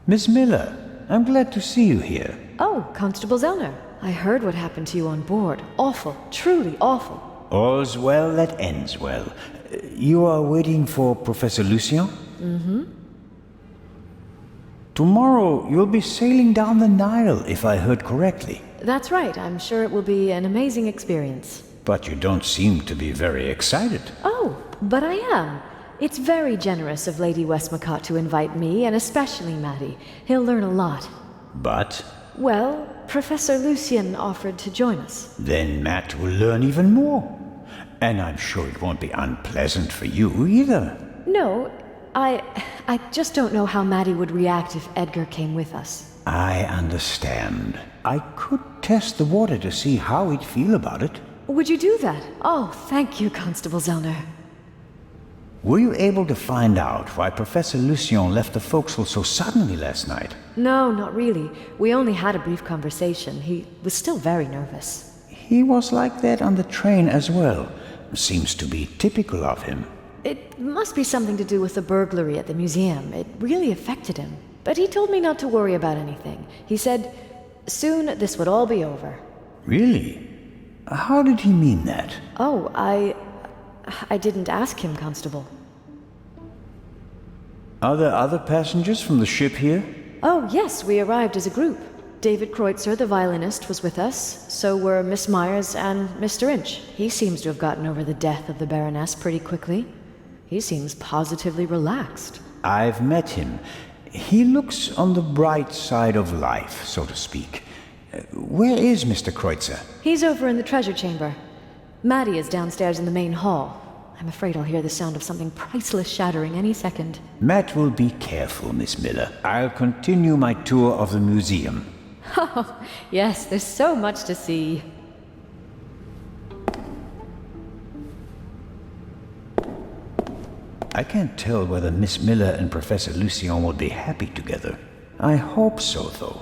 Miss Miller, I'm glad to see you here. Oh, Constable Zellner. I heard what happened to you on board. Awful. Truly awful. All's well that ends well. You are waiting for Professor Lucien? Mm-hmm. Tomorrow you'll be sailing down the Nile, if I heard correctly. That's right. I'm sure it will be an amazing experience. But you don't seem to be very excited. Oh, but I am. It's very generous of Lady Westmacott to invite me, and especially Matty. He'll learn a lot. But? Well, Professor Lucien offered to join us. Then Matt will learn even more. And I'm sure it won't be unpleasant for you either. No, I just don't know how Matty would react if Edgar came with us. I understand. I could test the water to see how he'd feel about it. Would you do that? Oh, thank you, Constable Zellner. Were you able to find out why Professor Lucien left the forecastle so suddenly last night? No, not really. We only had a brief conversation. He was still very nervous. He was like that on the train as well. Seems to be typical of him. It must be something to do with the burglary at the museum. It really affected him. But he told me not to worry about anything. He said, soon this would all be over. Really? How did he mean that? Oh, I didn't ask him, Constable. Are there other passengers from the ship here? Oh, yes, we arrived as a group. David Kreutzer, the violinist, was with us. So were Miss Myers and Mr. Inch. He seems to have gotten over the death of the Baroness pretty quickly. He seems positively relaxed. I've met him. He looks on the bright side of life, so to speak. Where is Mr. Kreutzer? He's over in the treasure chamber. Matty is downstairs in the main hall. I'm afraid I'll hear the sound of something priceless shattering any second. Matt will be careful, Miss Miller. I'll continue my tour of the museum. Oh, yes, there's so much to see. I can't tell whether Miss Miller and Professor Lucien will be happy together. I hope so, though.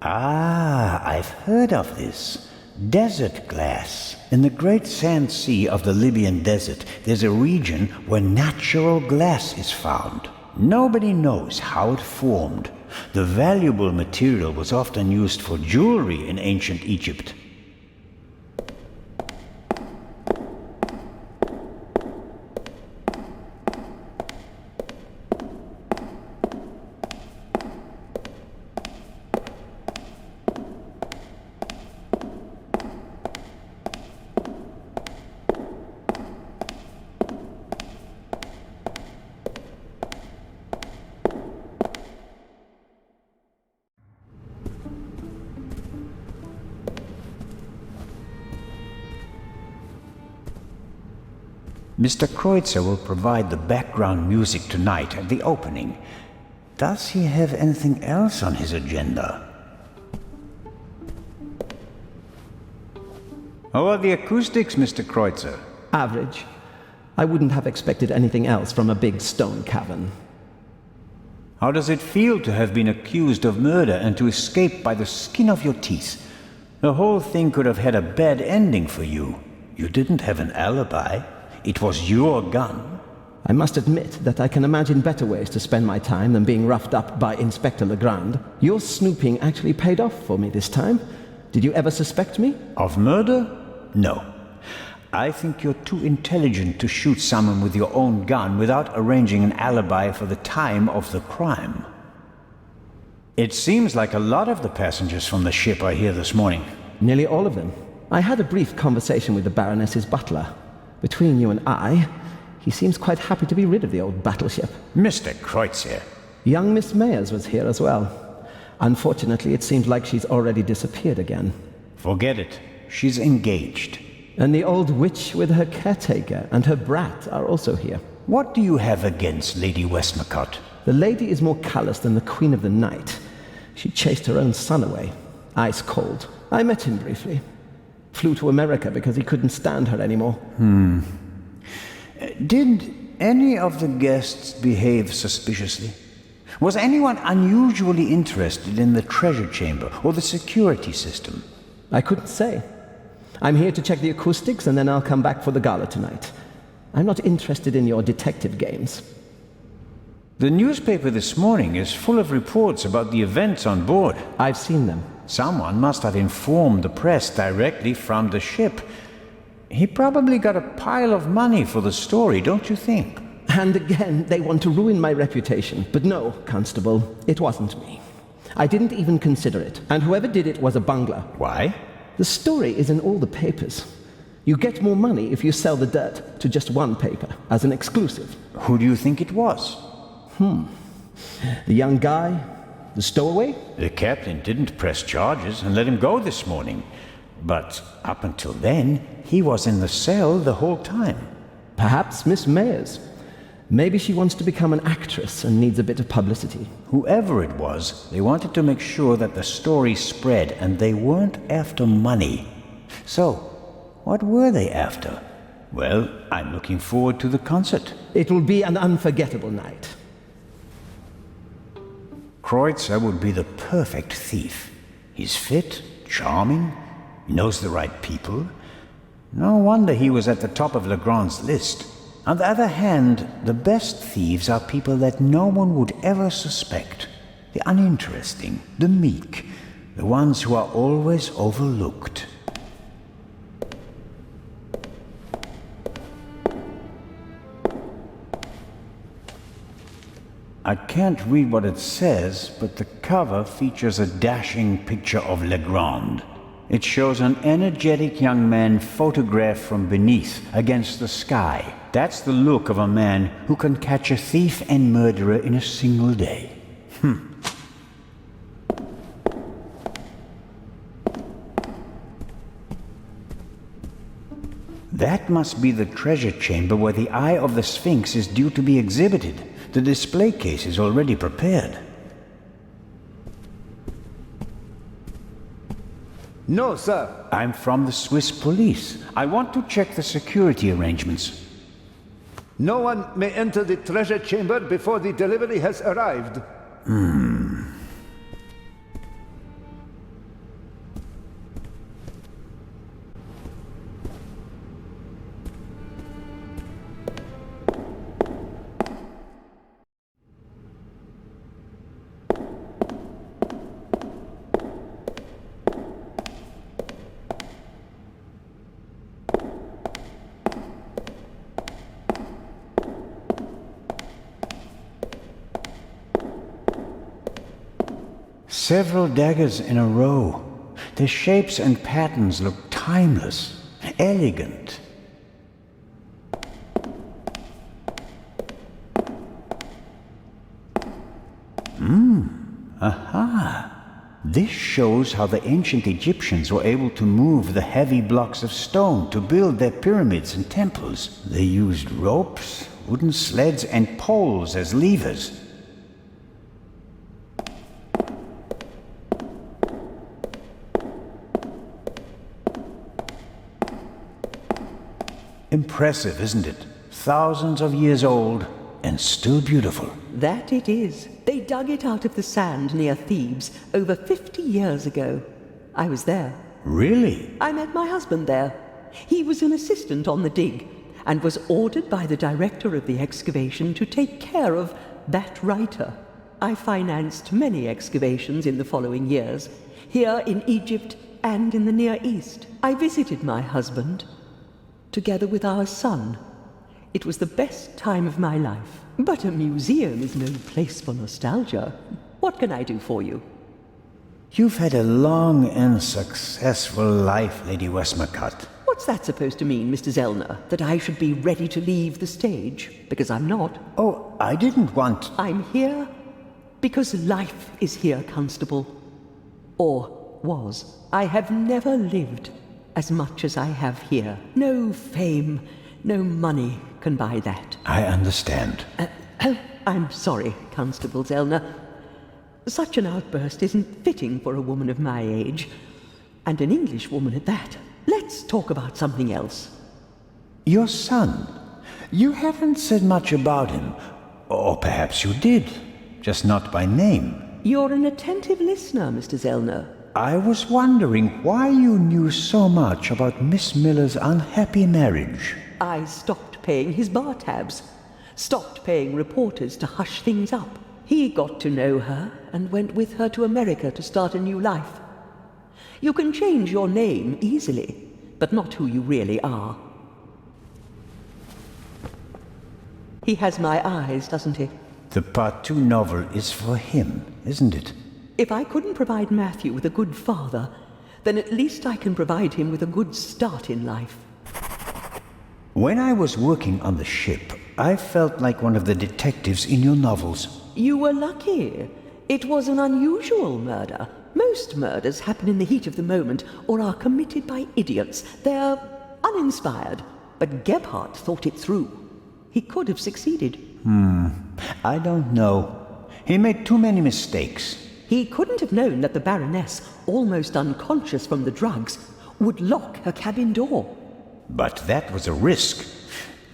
Ah, I've heard of this. Desert glass. In the great sand sea of the Libyan desert, there's a region where natural glass is found. Nobody knows how it formed. The valuable material was often used for jewelry in ancient Egypt. Mr. Kreutzer will provide the background music tonight at the opening. Does he have anything else on his agenda? How are the acoustics, Mr. Kreutzer? Average. I wouldn't have expected anything else from a big stone cavern. How does it feel to have been accused of murder and to escape by the skin of your teeth? The whole thing could have had a bad ending for you. You didn't have an alibi. It was your gun. I must admit that I can imagine better ways to spend my time than being roughed up by Inspector Legrand. Your snooping actually paid off for me this time. Did you ever suspect me? Of murder? No. I think you're too intelligent to shoot someone with your own gun without arranging an alibi for the time of the crime. It seems like a lot of the passengers from the ship are here this morning. Nearly all of them. I had a brief conversation with the Baroness's butler. Between you and I, he seems quite happy to be rid of the old battleship. Mr. Kreutzer. Young Miss Mayers was here as well. Unfortunately, it seems like she's already disappeared again. Forget it. She's engaged. And the old witch with her caretaker and her brat are also here. What do you have against Lady Westmacott? The lady is more callous than the Queen of the Night. She chased her own son away. Ice cold. I met him briefly. Flew to America because he couldn't stand her anymore. Did any of the guests behave suspiciously? Was anyone unusually interested in the treasure chamber or the security system? I couldn't say. I'm here to check the acoustics and then I'll come back for the gala tonight. I'm not interested in your detective games. The newspaper this morning is full of reports about the events on board. I've seen them. Someone must have informed the press directly from the ship. He probably got a pile of money for the story, don't you think? And again, they want to ruin my reputation. But no, Constable, it wasn't me. I didn't even consider it, and whoever did it was a bungler. Why? The story is in all the papers. You get more money if you sell the dirt to just one paper, as an exclusive. Who do you think it was? The young guy? The stowaway? The captain didn't press charges and let him go this morning. But up until then, he was in the cell the whole time. Perhaps Miss Mayers. Maybe she wants to become an actress and needs a bit of publicity. Whoever it was, they wanted to make sure that the story spread, and they weren't after money. So, what were they after? Well, I'm looking forward to the concert. It will be an unforgettable night. Kreutzer would be the perfect thief. He's fit, charming, knows the right people. No wonder he was at the top of Legrand's list. On the other hand, the best thieves are people that no one would ever suspect. The uninteresting, the meek, the ones who are always overlooked. I can't read what it says, but the cover features a dashing picture of Legrand. It shows an energetic young man photographed from beneath, against the sky. That's the look of a man who can catch a thief and murderer in a single day. That must be the treasure chamber where the Eye of the Sphinx is due to be exhibited. The display case is already prepared. No, sir. I'm from the Swiss police. I want to check the security arrangements. No one may enter the treasure chamber before the delivery has arrived. Several daggers in a row. Their shapes and patterns look timeless, elegant. Aha! This shows how the ancient Egyptians were able to move the heavy blocks of stone to build their pyramids and temples. They used ropes, wooden sleds, and poles as levers. Impressive, isn't it? Thousands of years old and still beautiful. That it is. They dug it out of the sand near Thebes over 50 years ago. I was there. Really? I met my husband there. He was an assistant on the dig, and was ordered by the director of the excavation to take care of that writer. I financed many excavations in the following years, here in Egypt and in the Near East. I visited my husband, together with our son. It was the best time of my life. But a museum is no place for nostalgia. What can I do for you? You've had a long and successful life, Lady Westmacott. What's that supposed to mean, Mr. Zellner? That I should be ready to leave the stage? Because I'm not. Oh, I didn't want... I'm here because life is here, Constable. Or was. I have never lived as much as I have here. No fame, no money can buy that. I understand. I'm sorry, Constable Zellner. Such an outburst isn't fitting for a woman of my age, and an English woman at that. Let's talk about something else. Your son. You haven't said much about him. Or perhaps you did, just not by name. You're an attentive listener, Mr. Zellner. I was wondering why you knew so much about Miss Miller's unhappy marriage. I stopped paying his bar tabs, stopped paying reporters to hush things up. He got to know her and went with her to America to start a new life. You can change your name easily, but not who you really are. He has my eyes, doesn't he? The Part 2 novel is for him, isn't it? If I couldn't provide Matthew with a good father, then at least I can provide him with a good start in life. When I was working on the ship, I felt like one of the detectives in your novels. You were lucky. It was an unusual murder. Most murders happen in the heat of the moment or are committed by idiots. They're uninspired. But Gebhardt thought it through. He could have succeeded. I don't know. He made too many mistakes. He couldn't have known that the Baroness, almost unconscious from the drugs, would lock her cabin door. But that was a risk.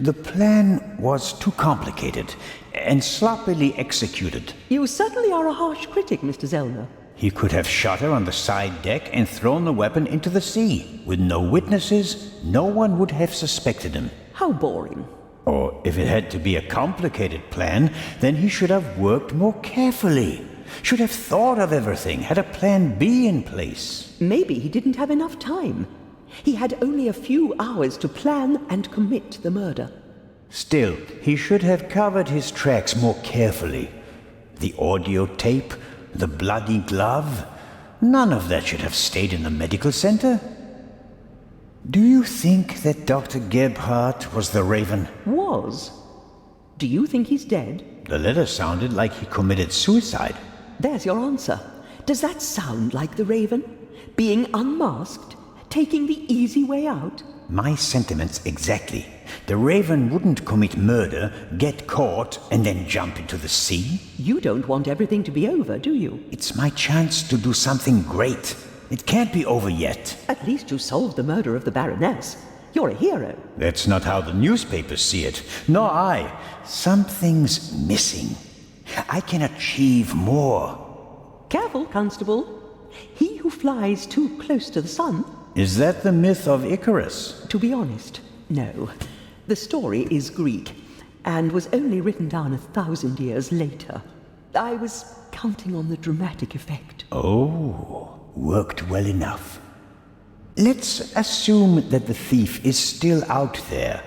The plan was too complicated and sloppily executed. You certainly are a harsh critic, Mr. Zellner. He could have shot her on the side deck and thrown the weapon into the sea. With no witnesses, no one would have suspected him. How boring. Or if it had to be a complicated plan, then he should have worked more carefully. Should have thought of everything, had a plan B in place. Maybe he didn't have enough time. He had only a few hours to plan and commit the murder. Still, he should have covered his tracks more carefully. The audio tape, the bloody glove, none of that should have stayed in the medical center. Do you think that Dr. Gebhardt was the Raven? Was? Do you think he's dead? The letter sounded like he committed suicide. There's your answer. Does that sound like the Raven? Being unmasked? Taking the easy way out? My sentiments exactly. The Raven wouldn't commit murder, get caught, and then jump into the sea. You don't want everything to be over, do you? It's my chance to do something great. It can't be over yet. At least you solved the murder of the Baroness. You're a hero. That's not how the newspapers see it. Nor I. Something's missing. I can achieve more. Careful, Constable. He who flies too close to the sun... Is that the myth of Icarus? To be honest, no. The story is Greek, and was only written down 1,000 years later. I was counting on the dramatic effect. Oh, worked well enough. Let's assume that the thief is still out there.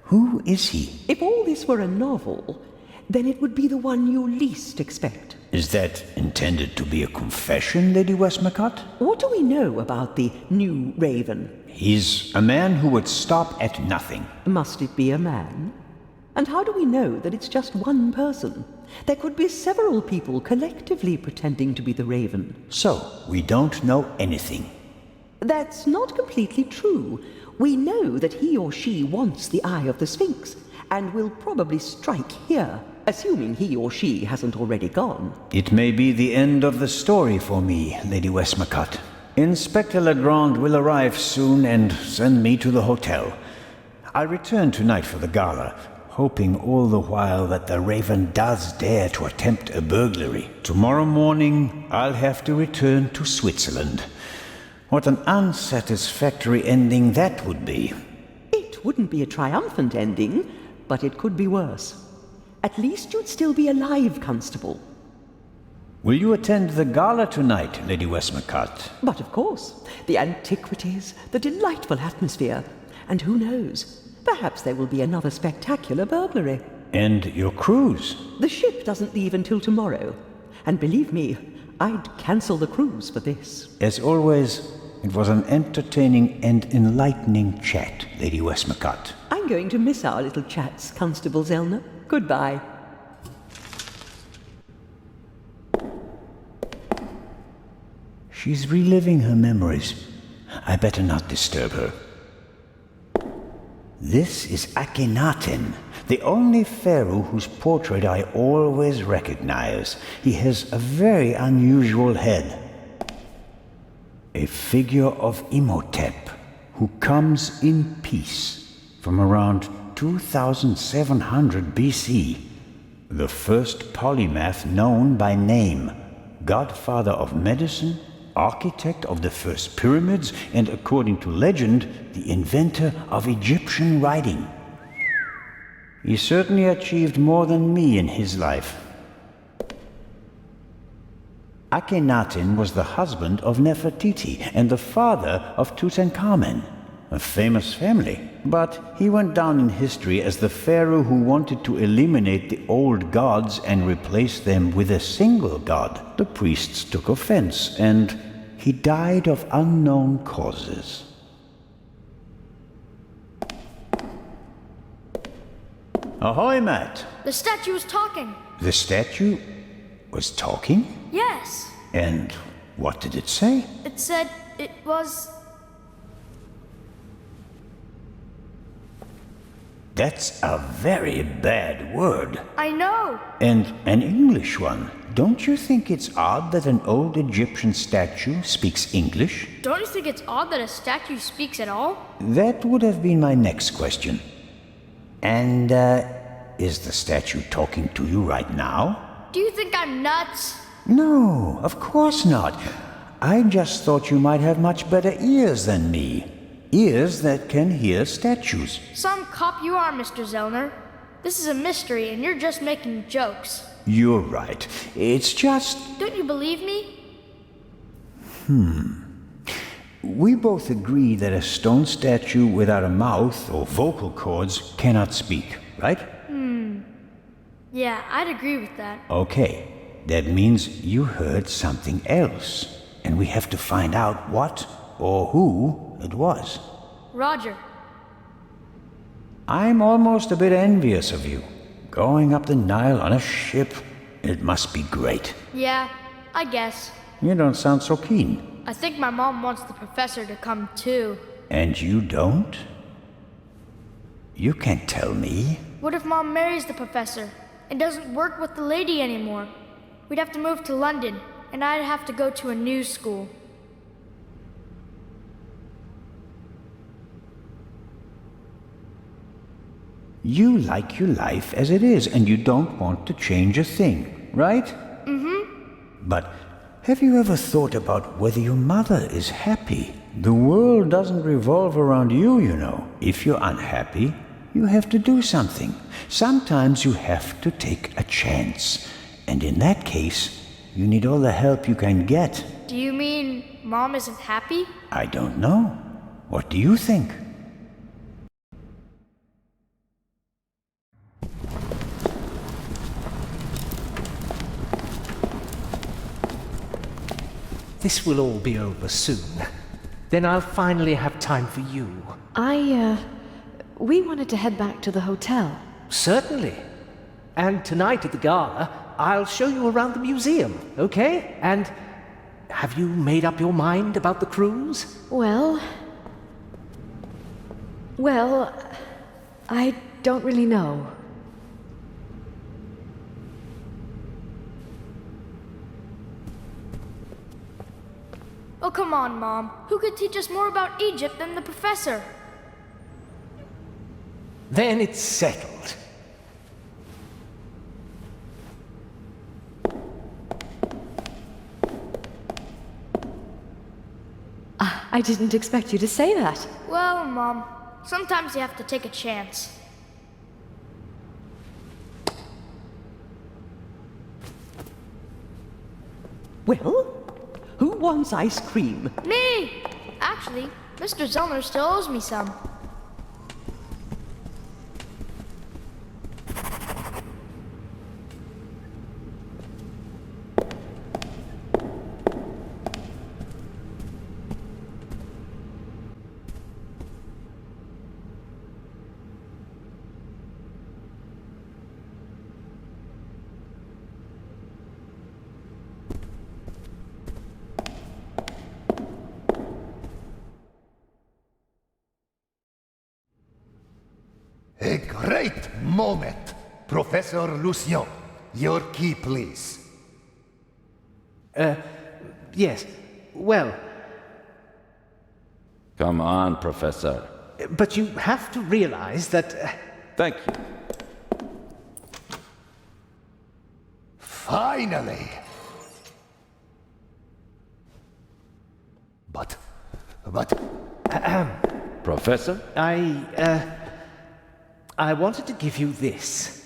Who is he? If all this were a novel, then it would be the one you least expect. Is that intended to be a confession, Lady Westmacott? What do we know about the new Raven? He's a man who would stop at nothing. Must it be a man? And how do we know that it's just one person? There could be several people collectively pretending to be the Raven. So, we don't know anything. That's not completely true. We know that he or she wants the Eye of the Sphinx, and will probably strike here, assuming he or she hasn't already gone. It may be the end of the story for me, Lady Westmacott. Inspector Legrand will arrive soon and send me to the hotel. I'll return tonight for the gala, hoping all the while that the Raven does dare to attempt a burglary. Tomorrow morning, I'll have to return to Switzerland. What an unsatisfactory ending that would be. It It wouldn't be a triumphant ending, but it could be worse. At least you'd still be alive, Constable. Will you attend the gala tonight, Lady Westmacott? But of course, the antiquities, the delightful atmosphere, and who knows, perhaps there will be another spectacular burglary. And your cruise? The ship doesn't leave until tomorrow, and believe me, I'd cancel the cruise for this. As always, it was an entertaining and enlightening chat, Lady Westmacott. I'm going to miss our little chats, Constable Zellner. Goodbye. She's reliving her memories. I better not disturb her. This is Akhenaten, the only pharaoh whose portrait I always recognize. He has a very unusual head. A figure of Imhotep, who comes in peace from around 2700 BC. The first polymath known by name, godfather of medicine, architect of the first pyramids, and according to legend, the inventor of Egyptian writing. He certainly achieved more than me in his life. Akhenaten was the husband of Nefertiti and the father of Tutankhamen, a famous family. But he went down in history as the pharaoh who wanted to eliminate the old gods and replace them with a single god. The priests took offense, and he died of unknown causes. Ahoy, Matt! The statue was talking. The statue was talking? Yes. And what did it say? It said it was... That's a very bad word. I know. And an English one. Don't you think it's odd that an old Egyptian statue speaks English? Don't you think it's odd that a statue speaks at all? That would have been my next question. And, is the statue talking to you right now? Do you think I'm nuts? No, of course not. I just thought you might have much better ears than me. Ears that can hear statues. Some cop you are, Mr. Zellner. This is a mystery and you're just making jokes. You're right. It's just... Don't you believe me? We both agree that a stone statue without a mouth or vocal cords cannot speak, right? Yeah, I'd agree with that. Okay. That means you heard something else. And we have to find out what or who it was. Roger. I'm almost a bit envious of you. Going up the Nile on a ship, it must be great. Yeah, I guess. You don't sound so keen. I think my mom wants the professor to come too. And you don't? You can't tell me. What if Mom marries the professor and doesn't work with the lady anymore? We'd have to move to London, and I'd have to go to a new school. You like your life as it is, and you don't want to change a thing, right? But have you ever thought about whether your mother is happy? The world doesn't revolve around you, you know. If you're unhappy, you have to do something. Sometimes you have to take a chance. And in that case, you need all the help you can get. Do you mean Mom isn't happy? I don't know. What do you think? This will all be over soon. Then I'll finally have time for you. We wanted to head back to the hotel. Certainly. And tonight at the gala, I'll show you around the museum, okay? And have you made up your mind about the cruise? Well, I don't really know. Oh, come on, Mom. Who could teach us more about Egypt than the professor? Then it's settled. I didn't expect you to say that. Well, Mom, sometimes you have to take a chance. Well, who wants ice cream? Me! Actually, Mr. Zellner still owes me some. A great moment! Professor Lucien, your key, please. Yes. Well, Come on, Professor. but you have to realize that... Thank you. Finally! But... Professor? I wanted to give you this.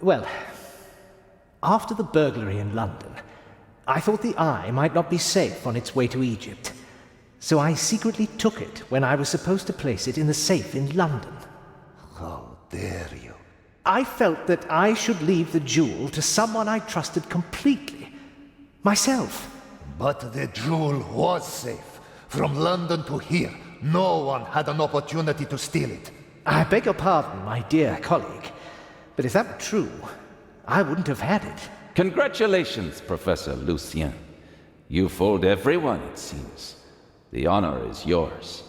Well, after the burglary in London, I thought the eye might not be safe on its way to Egypt. So I secretly took it when I was supposed to place it in the safe in London. How dare you? I felt that I should leave the jewel to someone I trusted completely. Myself. But the jewel was safe. From London to here, no one had an opportunity to steal it. I beg your pardon, my dear colleague. But if that were true, I wouldn't have had it. Congratulations, Professor Lucien. You fooled everyone, it seems. The honor is yours.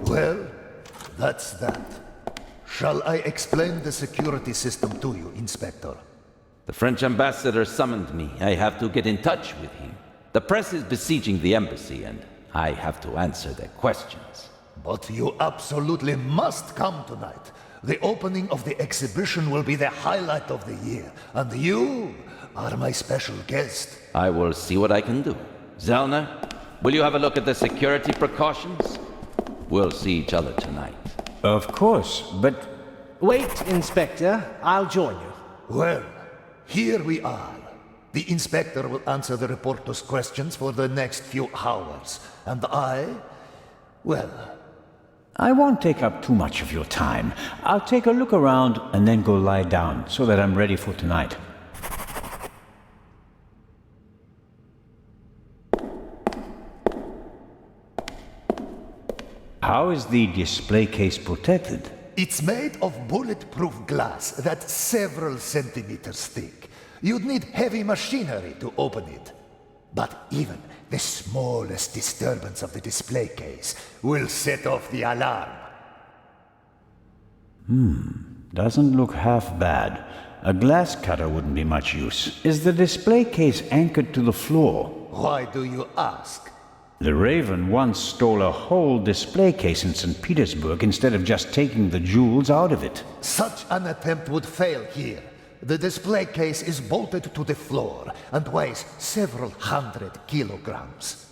Well, that's that. Shall I explain the security system to you, Inspector? The French ambassador summoned me. I have to get in touch with him. The press is besieging the embassy, and I have to answer their questions. But you absolutely must come tonight. The opening of the exhibition will be the highlight of the year, and you are my special guest. I will see what I can do. Zellner, will you have a look at the security precautions? We'll see each other tonight. Of course, but Wait, Inspector. I'll join you. Well, here we are. The inspector will answer the reporter's questions for the next few hours. And well, I won't take up too much of your time. I'll take a look around and then go lie down so that I'm ready for tonight. How is the display case protected? it's made of bulletproof glass that's several centimeters thick. You'd need heavy machinery to open it. But even the smallest disturbance of the display case will set off the alarm. Doesn't look half bad. A glass cutter wouldn't be much use. Is the display case anchored to the floor? Why do you ask? The Raven once stole a whole display case in St. Petersburg instead of just taking the jewels out of it. Such an attempt would fail here. The display case is bolted to the floor and weighs several hundred kilograms.